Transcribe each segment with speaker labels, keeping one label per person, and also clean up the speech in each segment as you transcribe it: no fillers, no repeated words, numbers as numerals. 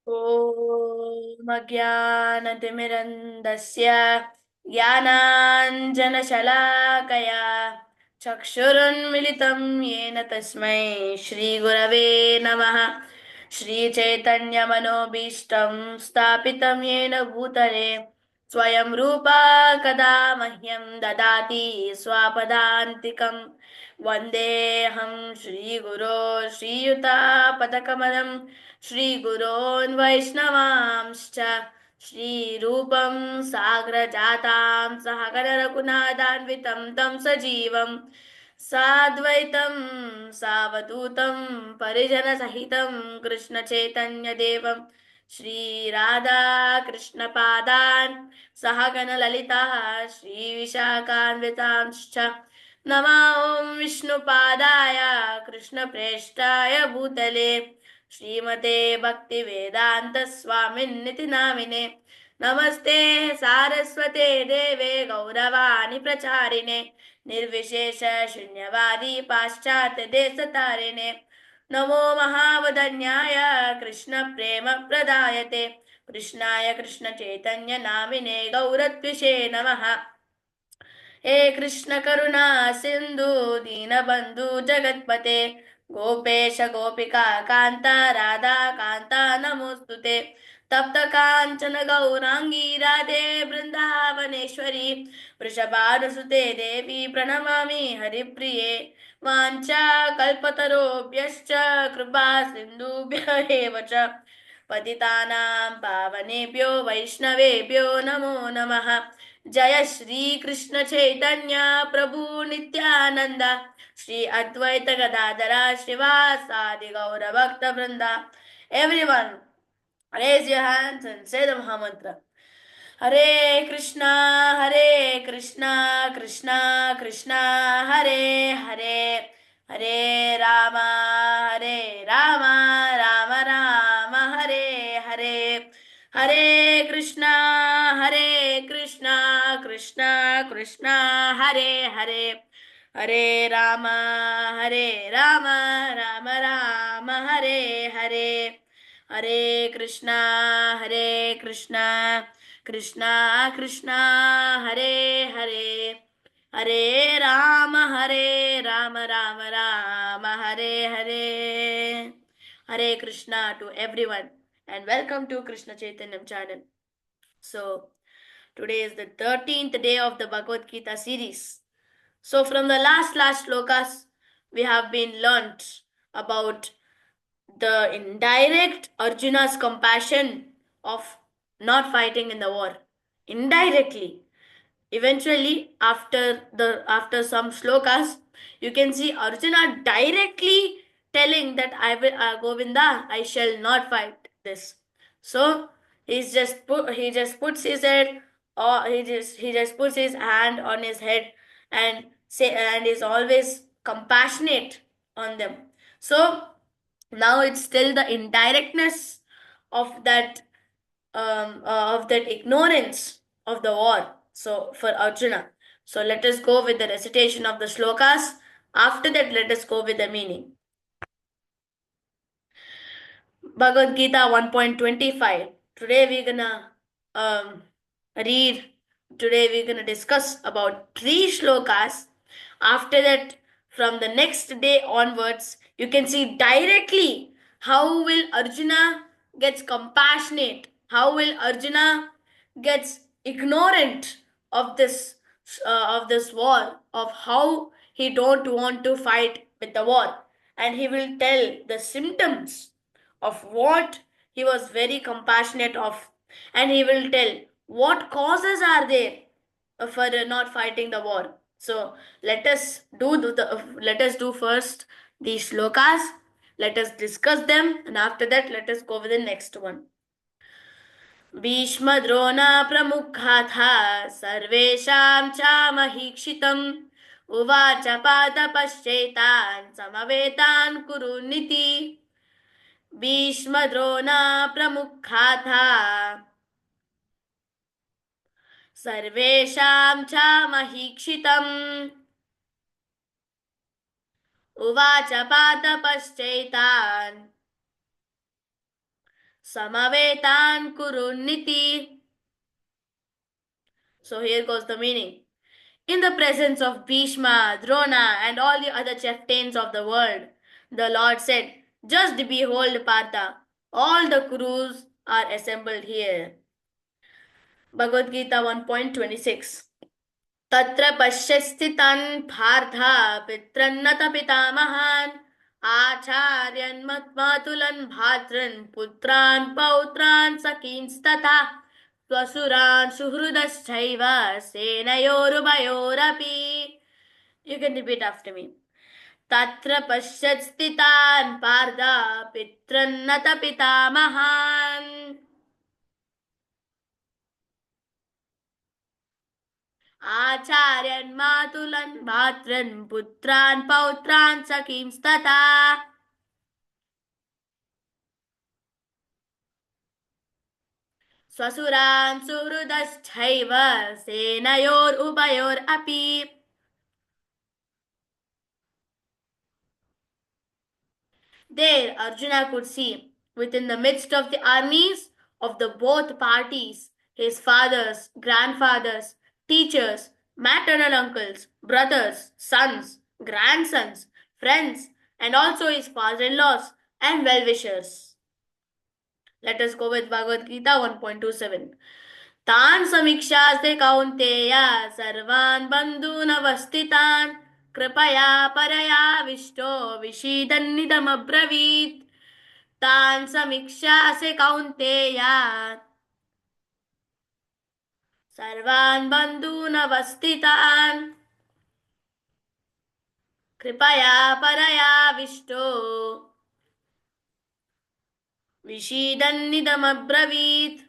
Speaker 1: ॐ अज्ञानतिमिरन्दस्य ज्ञानाञ्जनशलाकया चक्षुरुन्मिलितं येन तस्मै श्रीगुरवे नमः। श्रीचैतन्यमनोभीष्टं स्थापितं येन भूतले स्वयं रूपा कदा मह्यं ददाति स्वापदान्तिकं। वन्देऽहं श्रीगुरो श्रीयुतापदकमलं श्रीगुरोन् वैष्णवांश्च श्रीरूपं साग्रजातां सहगणरघुनाथान्वितं तं सजीवं साद्वैतं सावधूतं परिजनसहितं कृष्णचैतन्यदेवं श्रीराधाकृष्णपादान् सहगणललिता श्रीविशाखान्वितांश्च नमो विष्णुपादाय कृष्णप्रेष्ठाय भूतले श्रीमते भक्तिवेदांत स्वामिन्निति नामिने। नमस्ते सारस्वते देवे गौरवाणी प्रचारिणे निर्विशेष शून्यवादी पाश्चात्य देशतारिणे। नमो महावदन्याय कृष्ण प्रेम प्रदायते कृष्णाय कृष्ण चैतन्य नामिने गौरत्विषे नमः। हे कृष्ण करुणा सिंधु दीनबंधु जगत्पते गोपेश गोपिका कांता राधा कांता नमोस्तुते। तप्त कांचन गौरांगी राधे वृंदावनेश्वरी वृषभानुसुते देवी प्रणमामि हरिप्रिये। वाञ्छा कल्पतरोभ्यश्च कृपा सिन्धुभ्य एव च पतितानां पावनेभ्यो वैष्णवेभ्यो नमो नमः। जय श्री कृष्ण चैतन्य प्रभु नित्यानंद श्री अद्वैत गदाधरा श्रीवासादि गौर भक्त वृंदा। Everyone, raise your hands and say the Mahamantra. Hare Krishna, Hare Krishna, Krishna Krishna, Hare Hare, Hare Rama, Hare Rama, Rama Rama, Hare Hare. Hare Krishna, Hare Krishna, Krishna Krishna, Hare Hare. Hare Rama, Hare Rama, Rama Rama, Hare Hare. Hare Krishna, Hare Krishna, Krishna Krishna, Hare Hare. Hare Rama, Rama Rama, Hare Hare. Hare Krishna to everyone and welcome to Krishna Chaitanyam channel. So, today is the 13th day of the Bhagavad Gita series. So, from the last slokas, we have been learnt about the indirect Arjuna's compassion of not fighting in the war. Indirectly, eventually, after some slokas, you can see Arjuna directly telling that I will Govinda, I shall not fight this. So he just puts his head, or he just puts his hand on his head and is always compassionate on them. So now it's still the indirectness of that ignorance of the war. So for Arjuna. So let us go with the recitation of the slokas. After that, let us go with the meaning. Bhagavad Gita 1.25. Today we're gonna read. Today we're gonna discuss about 3 shlokas. After that, from the next day onwards, you can see directly how will Arjuna gets compassionate, how will Arjuna gets ignorant of this war, of how he don't want to fight with the war, and he will tell the symptoms of what he was very compassionate of, and he will tell what causes are there for not fighting the war. So let us do first these shlokas. Let us discuss them, and after that, let us go with the next one. भीष्मद्रोणा प्रमुखाथा सर्वेषां चामहीक्षितम् उवाच पादपश्चैतान् समवेतान् कुरुनिति। भीष्मद्रोणा प्रमुखाथा सर्वेषां चामहीक्षितम् उवाच पादपश्चैतान् Samavetan Kuruniti. So here goes the meaning. In the presence of Bhishma, Drona, and all the other chieftains of the world, the Lord said, just behold, Partha, all the Kurus are assembled here. Bhagavad Gita 1.26. तत्र पश्यस्थितान् पार्था पितृन्नत पितामहान् आचार्यन् मातुलन् भातृन् पुत्रान् पौत्रान् सखींस्तथा स्वसुरान् सुहृदश्चैव सेनयोरुभयोरपि. You can repeat after me. तत्र पश्यस्थितान् पार्था पितृन्नत पितामहान् आचार्यन् मातुलन् भातृन् पुत्रान् पौत्रान् सखींस्तथा स्वसुरान् सुहृदश्चैव सेनयोरुभयोरपि. There Arjuna could see within the midst of the armies of the both parties his fathers, grandfathers, teachers, maternal uncles, brothers, sons, grandsons, friends, and also his father-in-laws and well-wishers. Let us go with Bhagavad Gita 1.27. तान् समीक्षास्ते कौन्तेय सर्वान् बन्धूनवस्थितान् कृपया परयाविष्टो विषीदन्निदमब्रवीत्. तान् समीक्षासे कौन्तेय सर्वान् बन्धूनवस्थितान् कृपया परयाविष्टो विषीदन्निदमब्रवीत्.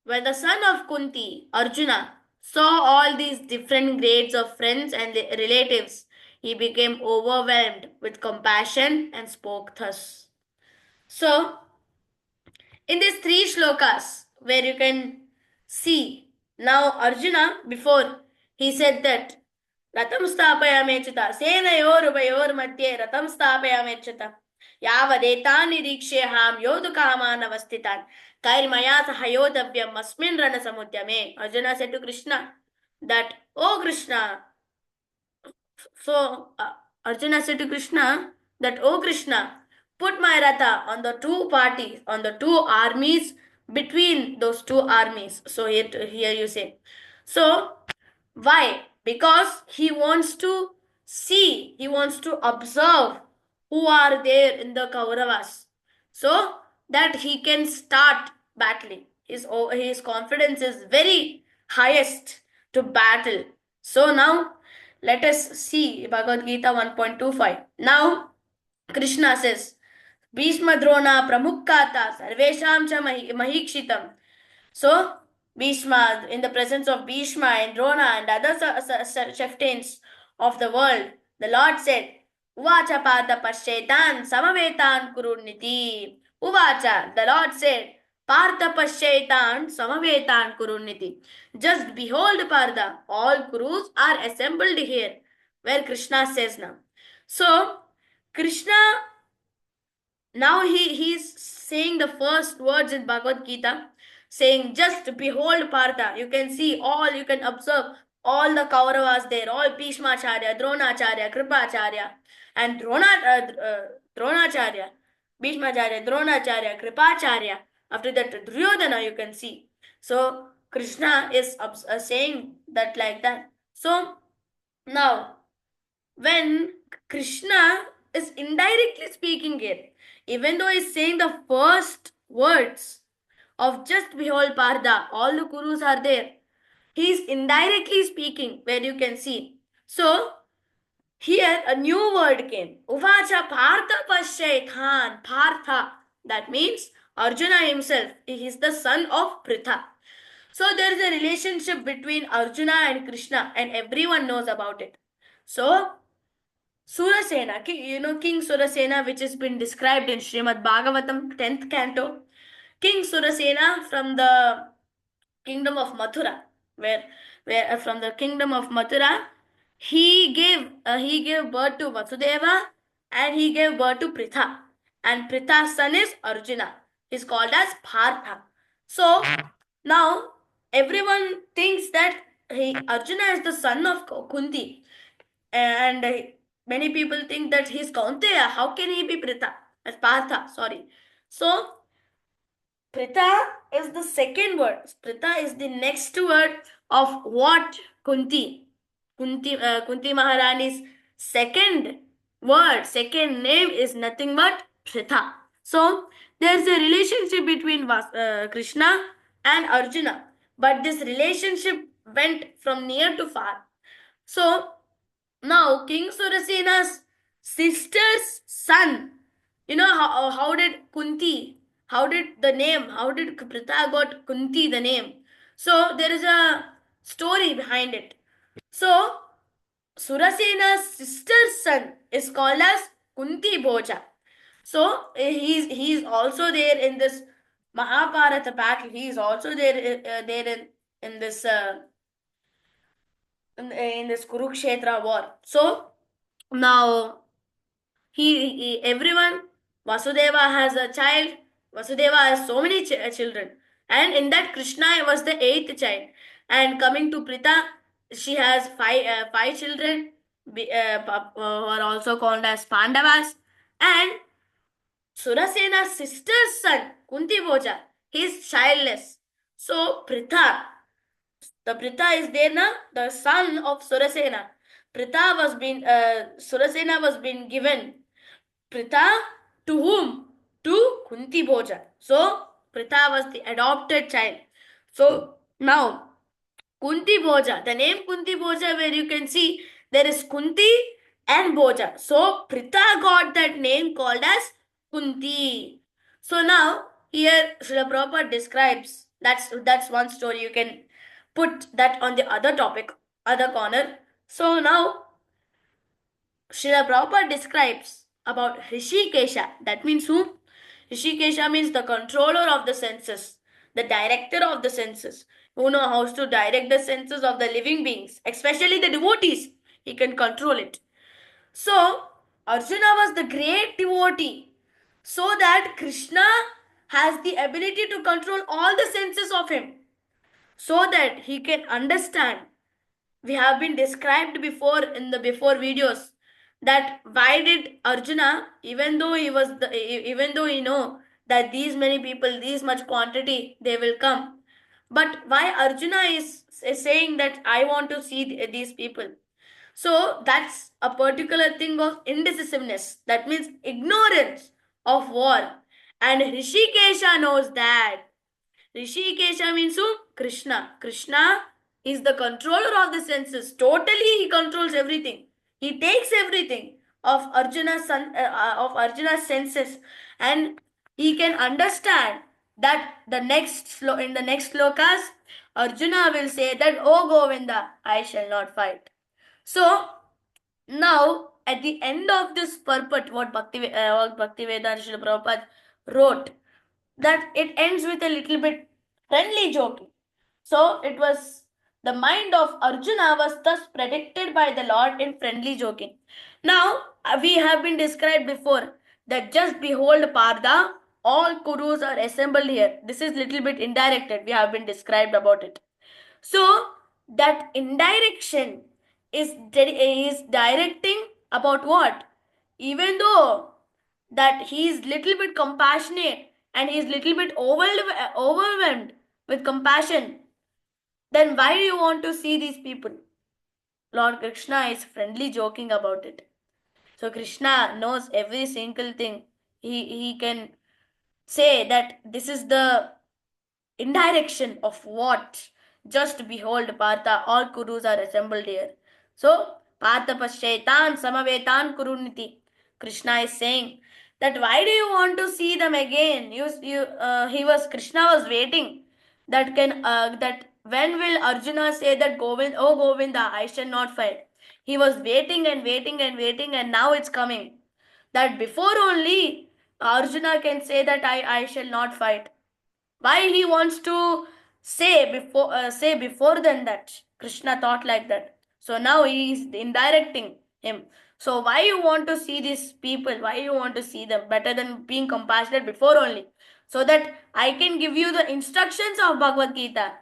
Speaker 1: When the son of Kunti, Arjuna, saw all these different grades of friends and relatives, he became overwhelmed with compassion and spoke thus. So, in these three shlokas, where you can see, now Arjuna, before he said that, Ratam stapayamechita, senayorubayor madhye ratam stapayamechita, yavadetan nirikshyaham yodukaman avastitan, kairmaya sahayodavyam asmin rana samudyame. Arjuna said to Krishna that, oh Krishna, so Arjuna said to Krishna that, oh Krishna, put my Ratha on the two parties, on the two armies, between those two armies. So here you say. So why? Because he wants to see, he wants to observe who are there in the Kauravas, so that he can start battling. His confidence is very highest to battle. So now let us see Bhagavad Gita 1.25. Now Krishna says, Bhishma Drona Pramukhata Sarvesham cha Mahikshitam. So Bhishma, in the presence of Bhishma and Drona and other chieftains of the world, the Lord said, Uvacha Partha Pashyetan Samavetan Kuruniti. Uvacha, the Lord said, Partha Pashyetan Samavetan Kuruniti. Just behold, Partha, all Kurus are assembled here, where Krishna says now. So, Krishna, now he is saying the first words in Bhagavad Gita, saying, just behold, Partha, you can see all, you can observe all the Kauravas there, all Bhishmacharya, Dronacharya, Kripacharya, and Dronacharya, Bhishmacharya, Dronacharya, Kripacharya. After that, Duryodhana, you can see. So, Krishna is saying that like that. So, now, when Krishna is indirectly speaking here, even though he's saying the first words of just behold Partha, all the Kurus are there, he is indirectly speaking, where you can see. So, here a new word came. Uvacha Partha Pashyathan. Partha. That means Arjuna himself. He is the son of Pritha. So there is a relationship between Arjuna and Krishna, and everyone knows about it. So Surasena, you know King Surasena, which has been described in Srimad Bhagavatam 10th canto. King Surasena from the kingdom of Mathura, where from the kingdom of Mathura, he gave birth to Vasudeva and he gave birth to Pritha. and Pritha's son is Arjuna. He's called as Partha. So now everyone thinks that Arjuna is the son of Kunti, and many people think that he's Kaunteya. How can he be Pritha? As Partha, sorry. So Pritha is the second word. Pritha is the next word of what Kunti. Kunti Maharani's second word, second name is nothing but Pritha. So there's a relationship between Krishna and Arjuna, but this relationship went from near to far. So now King Surasena's sister's son, how did Kunti, how did Pritha got Kunti the name? So there is a story behind it. So Surasena's sister's son is called as Kunti Bhoja. So he's also there in this Mahabharata battle. He is also there in this in this Kurukshetra war. So now everyone, Vasudeva has a child. Vasudeva has so many children, and in that Krishna was the eighth child. And coming to Pritha, she has five children, who are also called as Pandavas. And Surasena's sister's son, Kunti Bhoja, he is childless. So the Pritha is there now, the son of Surasena. Surasena was being given Pritha to whom? To Kunti Bhoja. So Pritha was the adopted child. So now Kunti Bhoja, the name Kunti Bhoja, where you can see there is Kunti and Bhoja. So Pritha got that name called as Kunti. So now here Srila Prabhupada describes, that's one story. You can put that on the other topic, other corner. So now Srila Prabhupada describes about Rishikesha. That means who? Rishikesha means the controller of the senses, the director of the senses, who know how to direct the senses of the living beings, especially the devotees. He can control it. So Arjuna was the great devotee, so that Krishna has the ability to control all the senses of him, so that he can understand. We have been described before in the before videos that why did Arjuna, even though even though he know that these many people, these much quantity, they will come, but why Arjuna is saying that I want to see these people. So that's a particular thing of indecisiveness. That means ignorance of war. And Rishikesha knows that. Rishikesha means who? Krishna. Krishna is the controller of the senses. Totally, he controls everything. He takes everything of Arjuna's senses, and he can understand that in the next slokas, Arjuna will say that, "Oh Govinda, I shall not fight." So now, at the end of this purport, what Bhaktivedanta Srila Prabhupada wrote, that it ends with a little bit friendly joking. So it was the mind of Arjuna was thus predicted by the Lord in friendly joking. Now we have been described before that just behold Partha, all Kurus are assembled here. This is little bit indirected. We have been described about it. So that indirection is directing about what? Even though that he is little bit compassionate and he is little bit overwhelmed with compassion, then why do you want to see these people? Lord Krishna is friendly joking about it. So Krishna knows every single thing. He can say that this is the indirection of what? Just behold, Partha, all Kurus are assembled here. So, Partha Paschaitan Samavetan Kuruniti. Krishna is saying that why do you want to see them again? Krishna was waiting that when will Arjuna say that oh Govinda, I shall not fight. He was waiting and waiting and waiting, and now it's coming. That before only Arjuna can say that I shall not fight. Why he wants to say before than that? Krishna thought like that. So now he is indirecting him. So why you want to see these people? Why you want to see them better than being compassionate before only? So that I can give you the instructions of Bhagavad Gita.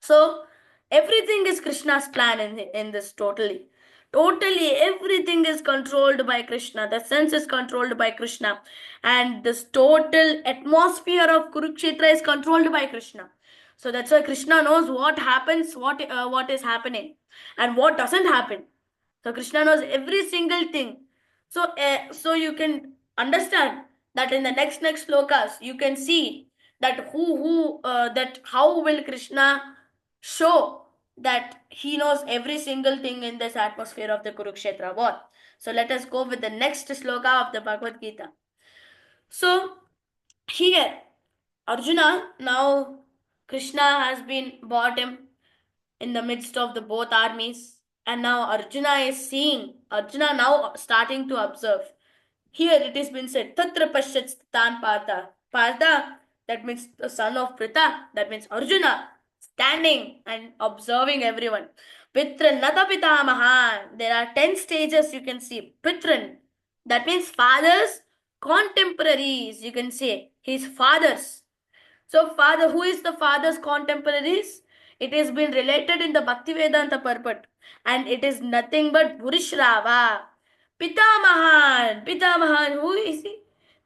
Speaker 1: So everything is Krishna's plan in this totally. Totally everything is controlled by Krishna. The sense is controlled by Krishna. And this total atmosphere of Kurukshetra is controlled by Krishna. So that's why Krishna knows what happens, what is happening, and what doesn't happen. So Krishna knows every single thing. So you can understand that in the next slokas you can see that that how will Krishna show that he knows every single thing in this atmosphere of the Kurukshetra war. So let us go with the next sloka of the Bhagavad Gita. So here Arjuna, now Krishna has been brought him in the midst of the both armies, and now Arjuna now starting to observe. Here it has been said, Tatra Pashyat Tan Partha. Partha, that means the son of Pritha, that means Arjuna, standing and observing everyone. Pitran Nata Pitamahan. There are 10 stages you can see. Pitran, that means fathers, contemporaries, you can say, his fathers. So, father, who is the father's contemporaries? It has been related in the Bhaktivedanta purport, and it is nothing but Bhurishrava. Pitamahan. Pitamahan, who is he?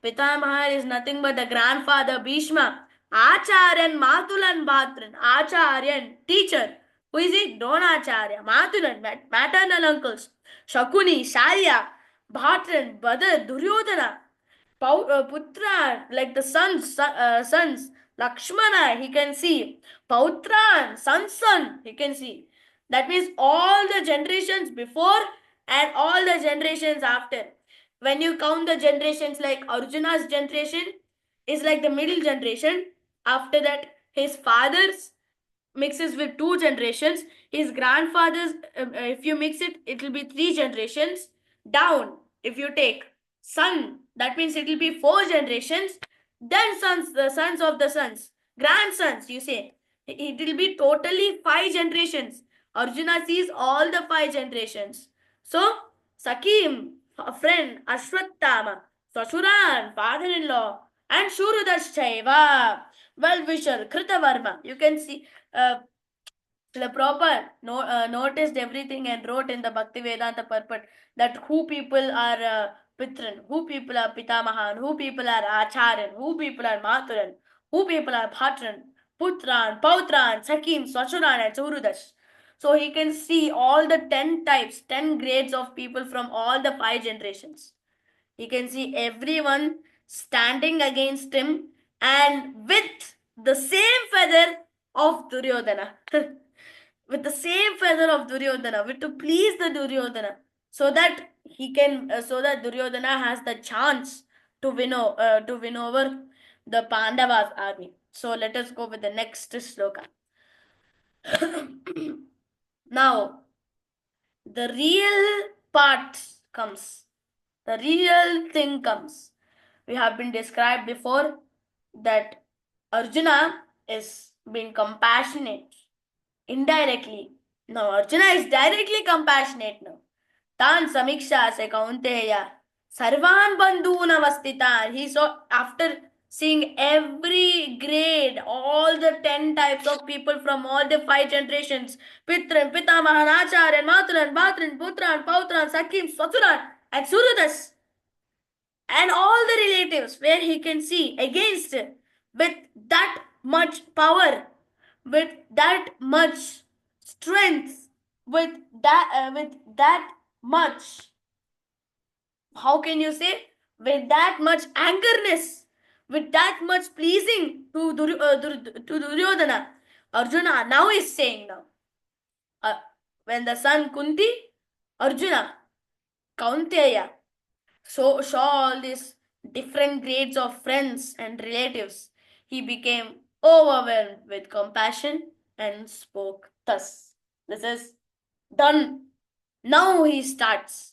Speaker 1: Pitamahan is nothing but the grandfather Bhishma. Acharyan, Matulan, Bhatran. Acharyan, teacher. Who is he? Dronacharya. Matulan, maternal uncles. Shakuni, Shalya, Bhatran, Badar, Duryodhana. Putra, like the sons, Lakshmana, he can see. Pautran, son, he can see. That means all the generations before and all the generations after. When you count the generations, like Arjuna's generation is like the middle generation. After that, his father's mixes with two generations. His grandfather's, if you mix it, it will be three generations. Down, if you take son, that means it will be four generations. Then sons, the sons of the sons, grandsons, you say. It will be totally five generations. Arjuna sees all the five generations. So, Sakim, a friend, Ashwatthama, Sasuran, father-in-law, and Shurudashchaiva, well-wisher, Kritavarma. You can see the proper noticed everything and wrote in the Bhaktivedanta purport that who people are Pitran, who people are Pitamahan, who people are Acharyan, who people are Mathuran, who people are Bhatran, Putran, Pautran, Sakim, Swachuran, and Churudash. So he can see all the 10 types, 10 grades of people from all the 5 generations. He can see everyone standing against him and with the same feather of Duryodhana. With the same feather of Duryodhana, with to please the Duryodhana, so that he can, so that Duryodhana has the chance to to win over the Pandavas army. So let us go with the next sloka. Now, the real part comes. The real thing comes. We have been described before that Arjuna is being compassionate indirectly. Now Arjuna is directly compassionate now. Tan samiksha se kaunteya sarvan bandhuna vastitan. He saw after seeing every grade, all the 10 types of people from all the 5 generations, Pitran, Pitamahan, Acharyan, Mathuran, Bhatran, Putran, Pautran, Sakim, Swaturan, and Surudas, and all the relatives where he can see against with that much power, with that much strength, with that much, how can you say, with that much angerness, with that much pleasing to Duryodhana. Arjuna now is saying now, when the son Kunti, Arjuna, Kaunteya, so saw all these different grades of friends and relatives, he became overwhelmed with compassion and spoke thus. This is done. Now he starts.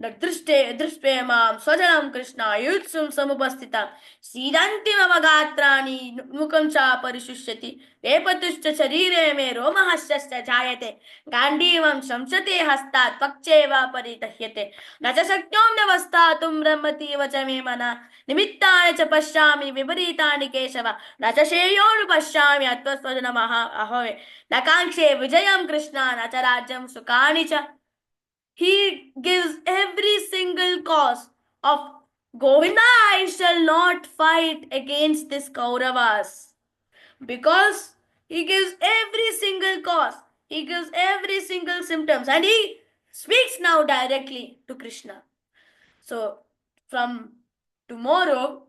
Speaker 1: दृष्टेमां स्वजनं कृष्ण युत्सुं समुपस्थिता सीदन्ति मम गात्राणि मुखं च परिशुष्यति वेपतुश्च शरीरे मे रोमहर्षश्च जायते गाण्डीवं शंसते हस्तात् पक्षे वा परिदह्यते न च शक्नोम्यवस्थातुं रमतीव च मे मनः निमित्तानि च पश्यामि विपरीतानि केशव न च श्रेयोनुपश्यामि अत्वस्वजनमः अहोवे न काङ्क्षे विजयं कृष्ण न च राज्यं सुखानि च. He gives every single cause of Govinda, I shall not fight against this Kauravas. Because he gives every single cause, he gives every single symptoms, and he speaks now directly to Krishna. So from tomorrow,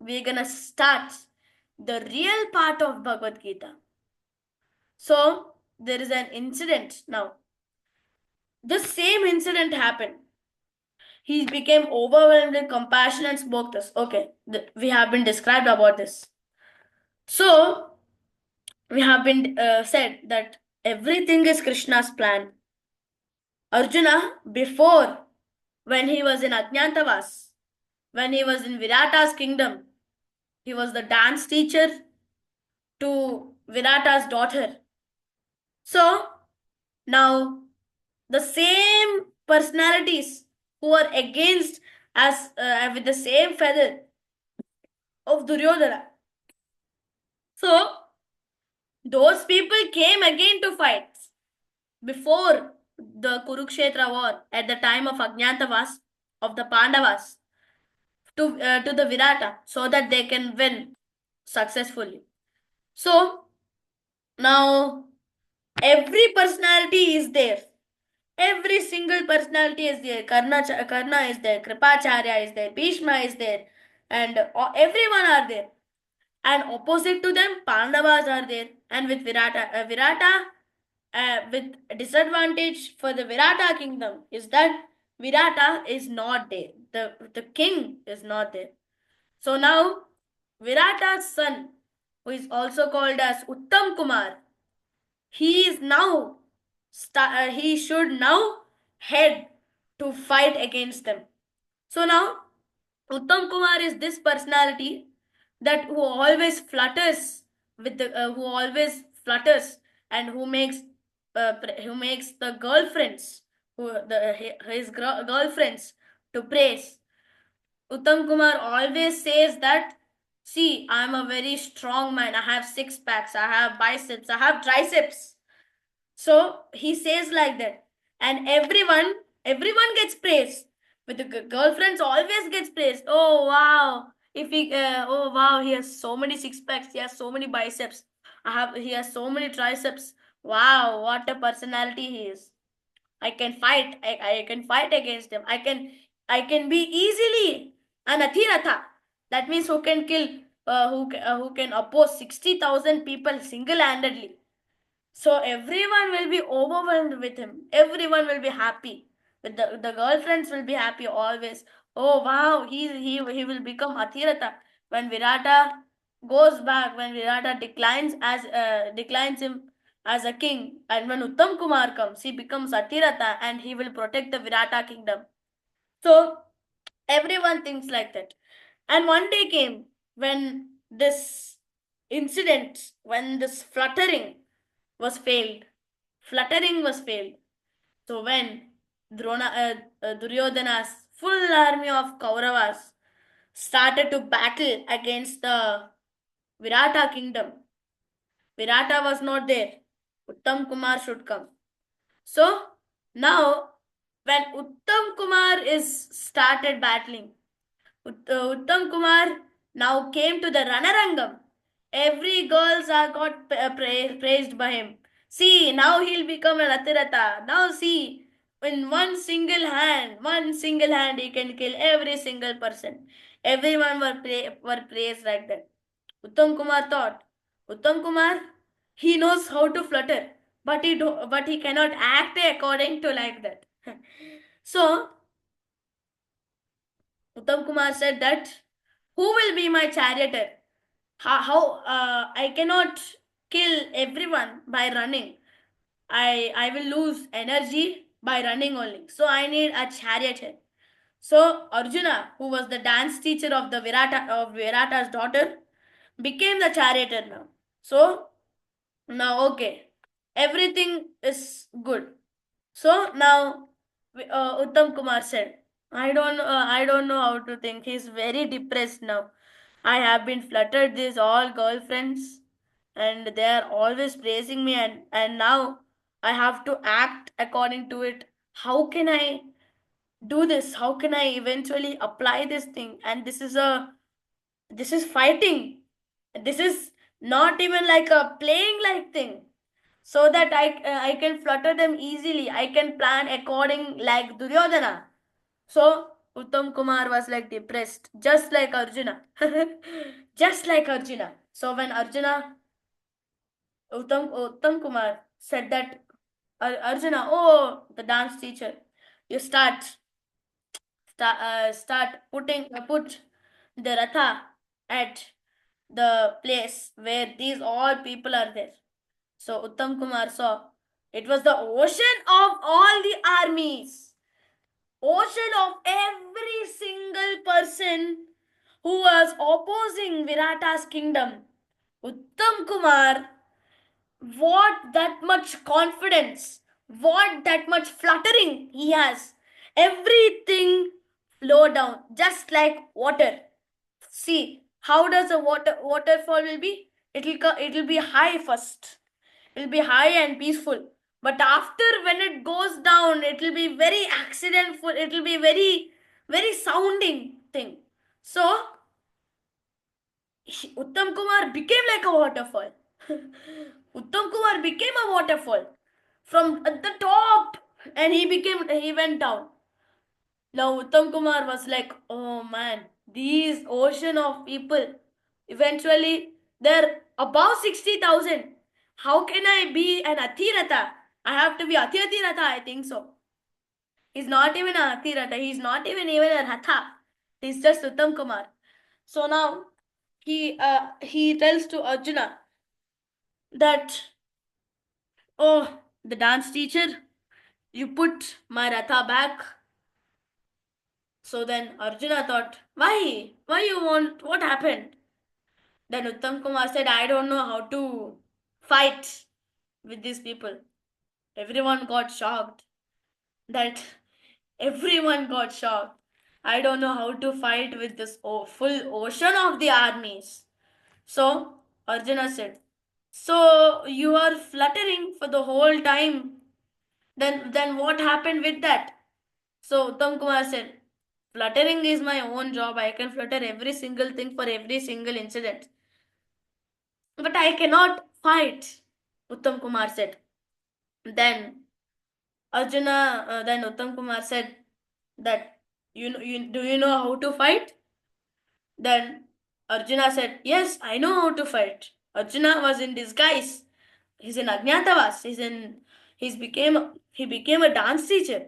Speaker 1: we're gonna start the real part of Bhagavad Gita. So there is an incident now. The same incident happened. He became overwhelmed with compassion and spoke this. Okay, we have been described about this. So, we have been said that everything is Krishna's plan. Arjuna, before, when he was in Ajnantavas, when he was in Virata's kingdom, he was the dance teacher to Virata's daughter. So, now the same personalities who are against as with the same feather of Duryodhana. So, those people came again to fight before the Kurukshetra war at the time of Ajnantavas of the Pandavas to the Virata so that they can win successfully. So, now every personality is there. Every single personality is there. Karna is there. Kripacharya is there. Bhishma is there. And everyone are there. And opposite to them, Pandavas are there. And with Virata, with disadvantage for the Virata kingdom is that Virata is not there. The king is not there. So now Virata's son, who is also called as Uttam Kumar, he is now he should now head to fight against them. So now Uttam Kumar is this personality that who always flutters with the who always flutters and who makes the girlfriends his girlfriends to praise. Uttam Kumar always says that, see, I am a very strong man. I have six packs. I have biceps. I have triceps. So he says like that, and everyone gets praised. With the girlfriends, always gets praised. Oh wow! If he, oh wow, he has so many six packs. He has so many biceps. He has so many triceps. Wow, what a personality he is! I can fight. I can fight against him. I can be easily an Athiratha. That means who can kill, who can oppose 60,000 people single-handedly. So everyone will be overwhelmed with him. Everyone will be happy. With the girlfriends will be happy always. Oh wow, he will become Athiratha. When Virata goes back, when Virata declines him as a king, and when Uttam Kumar comes, he becomes Athiratha and he will protect the Virata kingdom. So everyone thinks like that. And one day came when this incident, when this fluttering was failed. Fluttering was failed. So when Duryodhana's full army of Kauravas started to battle against the Virata kingdom, Virata was not there. Uttam Kumar should come. So now when Uttam Kumar is started battling, Uttam Kumar now came to the Ranarangam. Every girls are got praised by him. See, now he'll become an Atirata. Now see, in one single hand, he can kill every single person. Everyone were praised like that. Uttam Kumar thought, Uttam Kumar, he knows how to flutter, but he cannot act according to like that. So Uttam Kumar said that, who will be my charioteer? How I cannot kill everyone by running. I will lose energy by running only. So I need a chariot here. So Arjuna, who was the dance teacher of the Virata's daughter, became the charioteer now. So now okay, everything is good. So now Uttam Kumar said, I don't know how to think. He's very depressed now. I have been fluttered these all girlfriends, and they are always praising me, and now I have to act according to it. How can I do this? How can I eventually apply this thing? And this is fighting. This is not even like a playing like thing. So that I can flutter them easily. I can plan according like Duryodhana. So Uttam Kumar was like depressed, just like Arjuna. Just like Arjuna. So when Uttam Kumar said that Arjuna, oh, the dance teacher, you start put the ratha at the place where these all people are there. So Uttam Kumar saw it was the ocean of all the armies, ocean of every single person who was opposing Virata's kingdom. Uttam Kumar, what that much confidence, what that much fluttering he has. Everything flow down just like water. See, how does a waterfall will be? It'll be high first. It'll be high and peaceful. But after when it goes down, it'll be very accidentful. It'll be very sounding thing. So Uttam Kumar became like a waterfall. Uttam Kumar became a waterfall from at the top, and he went down. Now Uttam Kumar was like, oh man, these ocean of people, eventually they're above 60,000. How can I be an Athirata? I have to be Athiratha, I think so. He's not even an Athirata. He's not even a Ratha. He's just Uttam Kumar. So now he tells to Arjuna that, oh, the dance teacher, you put my Ratha back. So then Arjuna thought, why? Why you want? What happened? Then Uttam Kumar said, I don't know how to fight with these people. Everyone got shocked. That everyone got shocked. I don't know how to fight with this full ocean of the armies. So Arjuna said, so you are fluttering for the whole time. Then what happened with that? So Uttam Kumar said, fluttering is my own job. I can flutter every single thing for every single incident. But I cannot fight, Uttam Kumar said. Then then Uttam Kumar said that do you know how to fight? Then Arjuna said, yes, I know how to fight. Arjuna was in disguise. He's in Ajnatavas. He became a dance teacher.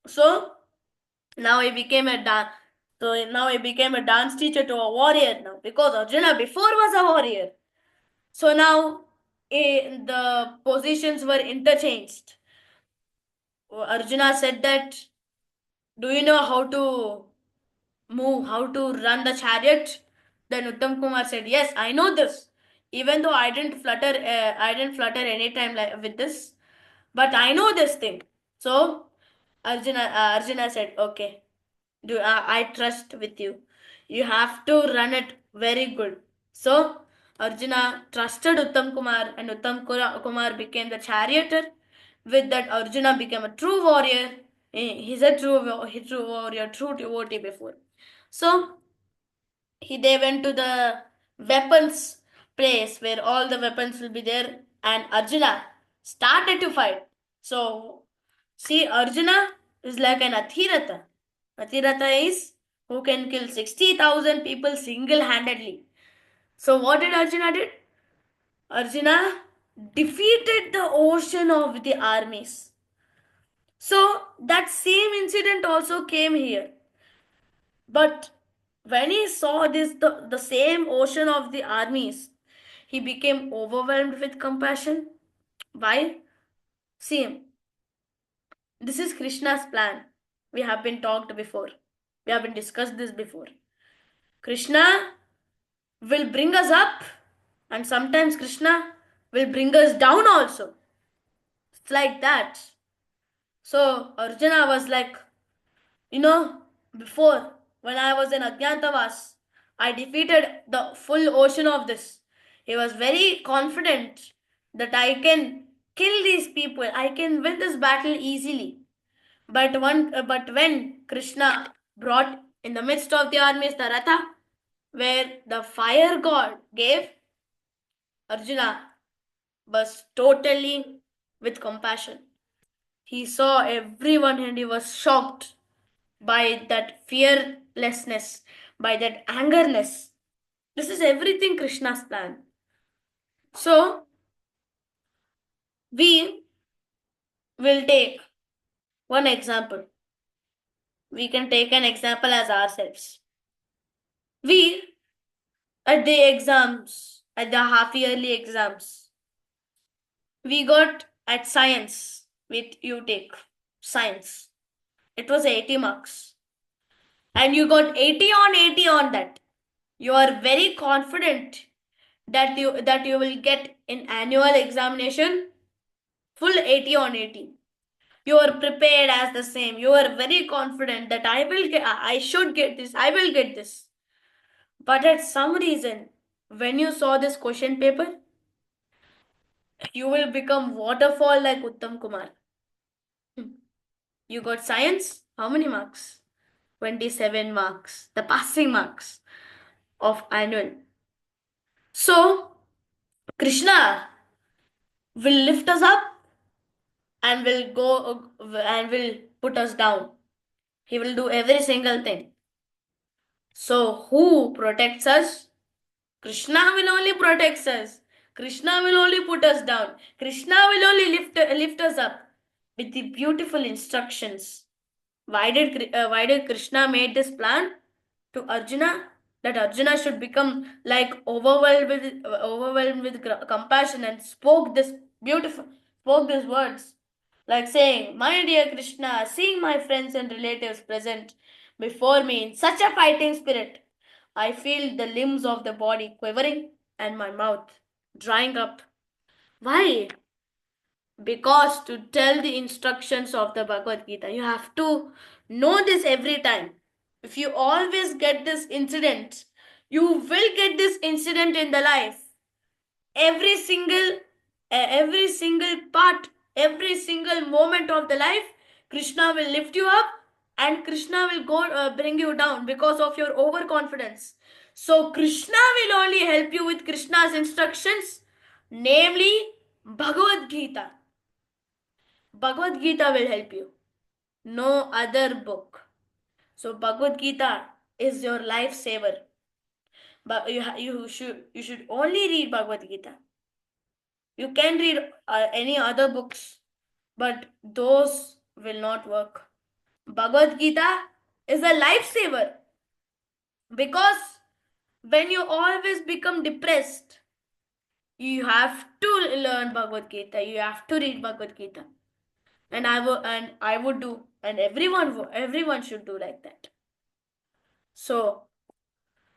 Speaker 1: So now he became a dance. So now he became a dance teacher to a warrior now, because Arjuna before was a warrior. So now the positions were interchanged. Arjuna said that, do you know how to move, how to run the chariot? Then Uttam Kumar said, yes, I know this. Even though I didn't flutter any time like with this, but I know this thing. So Arjuna said, okay, I trust with you. You have to run it very good. So Arjuna trusted Uttam Kumar, and Kumar became the charioteer. With that, Arjuna became a true warrior. He's a true warrior, true devotee before. So they went to the weapons place where all the weapons will be there, and Arjuna started to fight. So see, Arjuna is like an Athirata. Athirata is who can kill 60,000 people single-handedly. So what did Arjuna did? Arjuna defeated the ocean of the armies. So that same incident also came here. But when he saw the same ocean of the armies, he became overwhelmed with compassion. Why? See, This is Krishna's plan. We have been talked before. We have been discussed this before. Krishna will bring us up, and sometimes Krishna will bring us down also. It's like that. So Arjuna was like, before when I was in Ajnatavas, I defeated the full ocean of this. He was very confident that I can kill these people, I can win this battle easily. But when Krishna brought in the midst of the armies the Ratha, where the fire god gave, Arjuna was totally with compassion. He saw everyone and he was shocked by that fearlessness, by that angerness. This is everything Krishna's plan. So, we will take one example. We can take an example as ourselves. We, at the exams, at the half yearly exams, we got at science, you take science. It was 80 marks. And you got 80 on 80 on that. You are very confident that you will get in annual examination full 80 on 80. You are prepared as the same. You are very confident that I should get this, I will get this. But at some reason, when you saw this question paper, you will become waterfall like Uttam Kumar. You got science, how many marks? 27 marks, the passing marks of annual. So, Krishna will lift us up and will put us down. He will do every single thing. So who protects us? Krishna will only protect us. Krishna will only put us down. Krishna will only lift us up with the beautiful instructions. Why did Krishna made this plan to Arjuna? That Arjuna should become like overwhelmed with compassion and spoke these words. Like saying, my dear Krishna, seeing my friends and relatives present before me in such a fighting spirit, I feel the limbs of the body quivering and my mouth drying up. Why? Because to tell the instructions of the Bhagavad Gita, you have to know this every time. If you always get this incident, you will get this incident in the life. Every single part, every single moment of the life, Krishna will lift you up and Krishna will go bring you down because of your overconfidence. So Krishna will only help you with Krishna's instructions, namely Bhagavad Gita. Bhagavad Gita will help you. No other book. So Bhagavad Gita is your lifesaver. But you should only read Bhagavad Gita. You can read any other books, but those will not work. Bhagavad Gita is a lifesaver because when you always become depressed, you have to learn Bhagavad Gita. You have to read Bhagavad Gita, and I would do, and everyone should do like that. So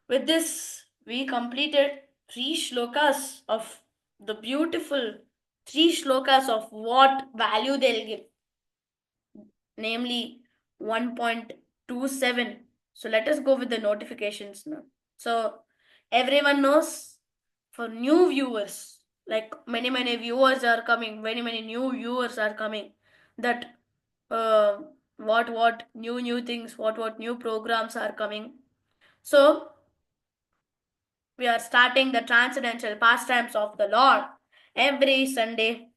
Speaker 1: with this, we completed 3 shlokas of the beautiful 3 shlokas of what value they'll give, namely 1.27. So let us go with the notifications now. So everyone knows, for new viewers, like many viewers are coming, many new viewers are coming, that what new things, what new programs are coming. So we are starting the transcendental pastimes of the Lord every Sunday.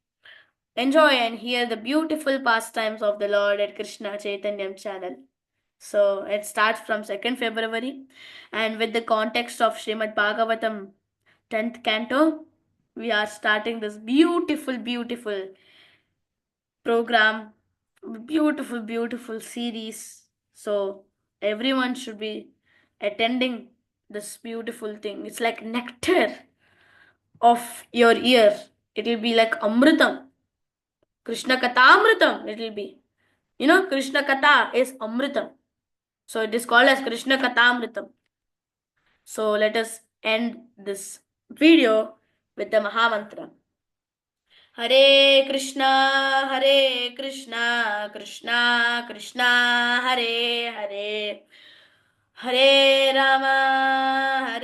Speaker 1: Enjoy and hear the beautiful pastimes of the Lord at Krishna Chaitanyam channel. So it starts from 2nd February, and with the context of Srimad Bhagavatam 10th canto, we are starting this beautiful program, beautiful series. So everyone should be attending this beautiful thing. It's like nectar of your ear. It will be like Amritam, Krishna Kathamritam. It will be. You know, Krishna Katha is Amritam. So it is called as Krishna Kathamritam. So let us end this video with the Mahamantra. Hare Krishna, Krishna Krishna, Hare Hare. Hare Rama,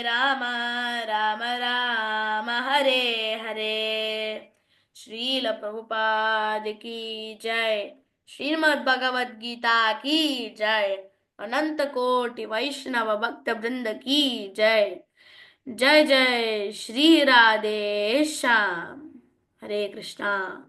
Speaker 1: Rama Rama, Hare Hare. Srila Prabhupada की जय. श्रीमद् भगवद गीता की जय. अनंत कोटि वैष्णव भक्त वृंद की जय. जय जय श्री राधे श्याम. हरे कृष्णा.